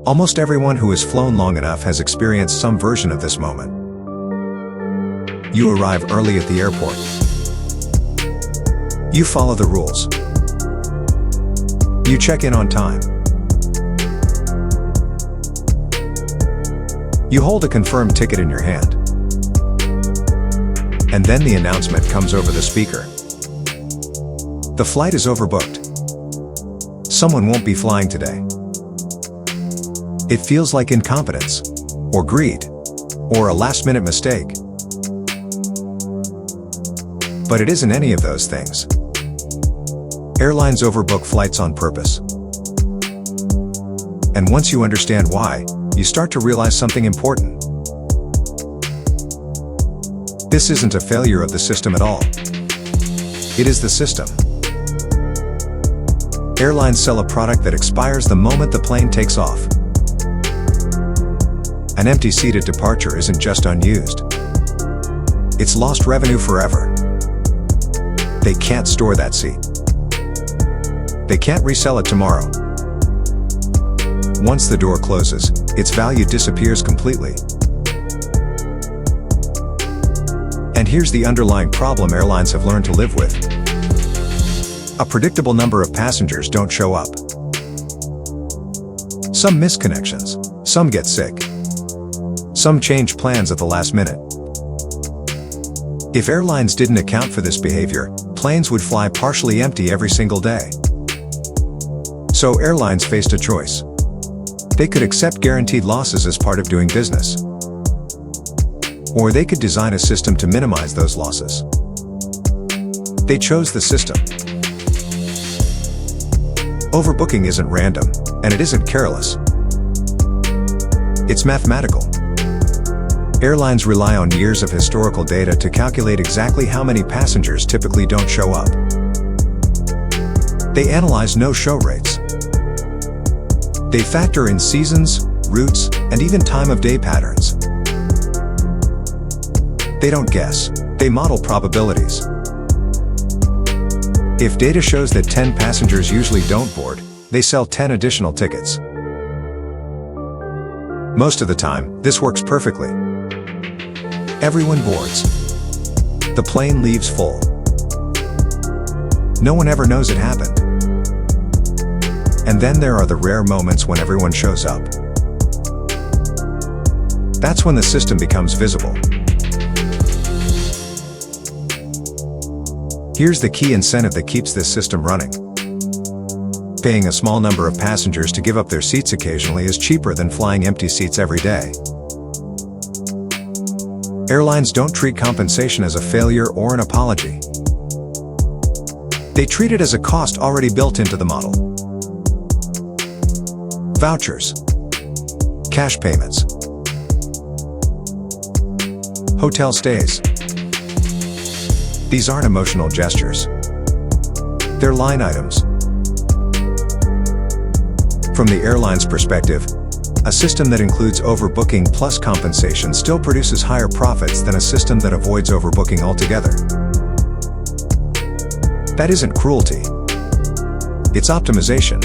Almost everyone who has flown long enough has experienced some version of this moment. You arrive early at the airport. You follow the rules. You check in on time. You hold a confirmed ticket in your hand. And then the announcement comes over the speaker. The flight is overbooked. Someone won't be flying today. It feels like incompetence, or greed, or a last-minute mistake. But it isn't any of those things. Airlines overbook flights on purpose. And once you understand why, you start to realize something important. This isn't a failure of the system at all. It is the system. Airlines sell a product that expires the moment the plane takes off. An empty seat at departure isn't just unused. It's lost revenue forever. They can't store that seat. They can't resell it tomorrow. Once the door closes, its value disappears completely. And here's the underlying problem airlines have learned to live with. A predictable number of passengers don't show up. Some miss connections, some get sick. Some change plans at the last minute. If airlines didn't account for this behavior, planes would fly partially empty every single day. So airlines faced a choice. They could accept guaranteed losses as part of doing business. Or they could design a system to minimize those losses. They chose the system. Overbooking isn't random, and it isn't careless. It's mathematical. Airlines rely on years of historical data to calculate exactly how many passengers typically don't show up. They analyze no-show rates. They factor in seasons, routes, and even time-of-day patterns. They don't guess, they model probabilities. If data shows that 10 passengers usually don't board, they sell 10 additional tickets. Most of the time, this works perfectly. Everyone boards. The plane leaves full. No one ever knows it happened. And then there are the rare moments when everyone shows up. That's when the system becomes visible. Here's the key incentive that keeps this system running. Paying a small number of passengers to give up their seats occasionally is cheaper than flying empty seats every day. Airlines don't treat compensation as a failure or an apology. They treat it as a cost already built into the model. Vouchers, cash payments, hotel stays. These aren't emotional gestures. They're line items. From the airline's perspective, a system that includes overbooking plus compensation still produces higher profits than a system that avoids overbooking altogether. That isn't cruelty. It's optimization.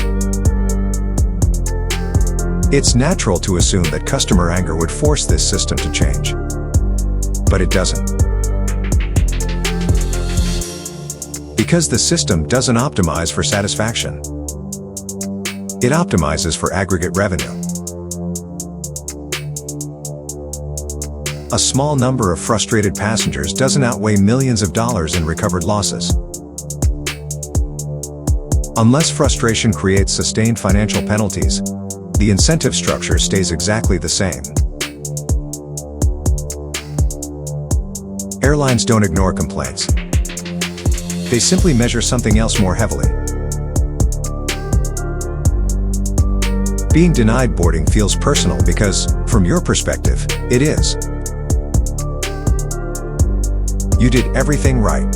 It's natural to assume that customer anger would force this system to change. But it doesn't. Because the system doesn't optimize for satisfaction. It optimizes for aggregate revenue. A small number of frustrated passengers doesn't outweigh millions of dollars in recovered losses. Unless frustration creates sustained financial penalties, the incentive structure stays exactly the same. Airlines don't ignore complaints. They simply measure something else more heavily. Being denied boarding feels personal because, from your perspective, it is. You did everything right.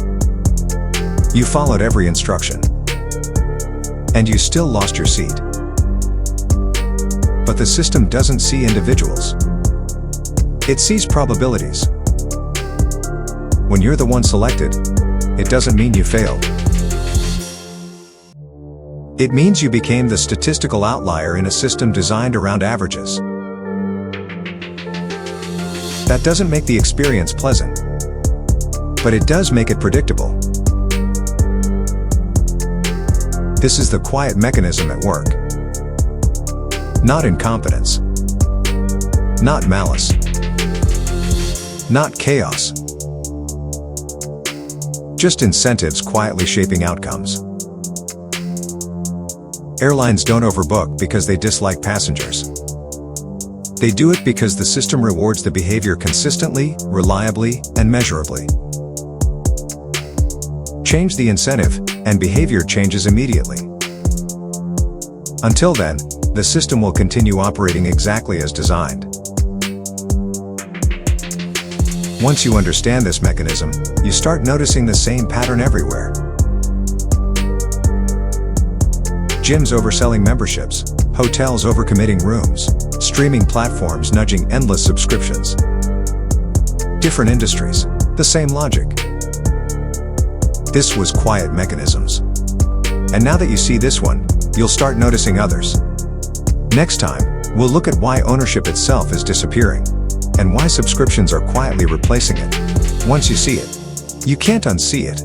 You followed every instruction. And you still lost your seat. But the system doesn't see individuals. It sees probabilities. When you're the one selected, it doesn't mean you failed. It means you became the statistical outlier in a system designed around averages. That doesn't make the experience pleasant, but it does make it predictable. This is the quiet mechanism at work. Not incompetence. Not malice. Not chaos. Just incentives quietly shaping outcomes. Airlines don't overbook because they dislike passengers. They do it because the system rewards the behavior consistently, reliably, and measurably. Change the incentive, and behavior changes immediately. Until then, the system will continue operating exactly as designed. Once you understand this mechanism, you start noticing the same pattern everywhere. Gyms overselling memberships, hotels overcommitting rooms, streaming platforms nudging endless subscriptions. Different industries, the same logic. This was quiet mechanisms. And now that you see this one, you'll start noticing others. Next time, we'll look at why ownership itself is disappearing, and why subscriptions are quietly replacing it. Once you see it, you can't unsee it.